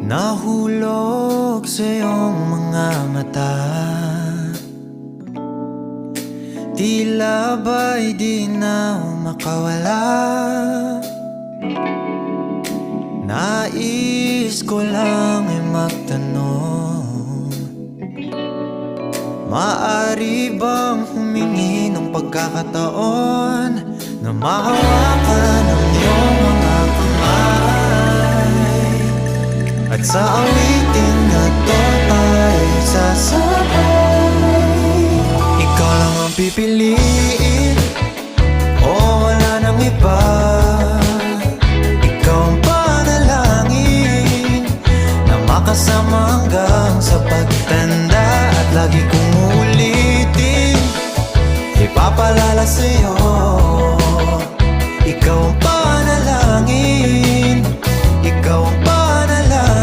Nahulog sa iyong mga mata, tila ba'y di na makawala. Nais ko lang ay magtanong, maaari bang humingi ng pagkakataon na mahawakan ang iyong mga kamay, at sa awitin na to tayo sasabay. Ikaw lang ang pipiliin, o wala nang iba. Ikaw ang panalangin na makasama hanggang sa pagtanda. At lagi kong uulitin, ipapalala sa'yo, ikaw ang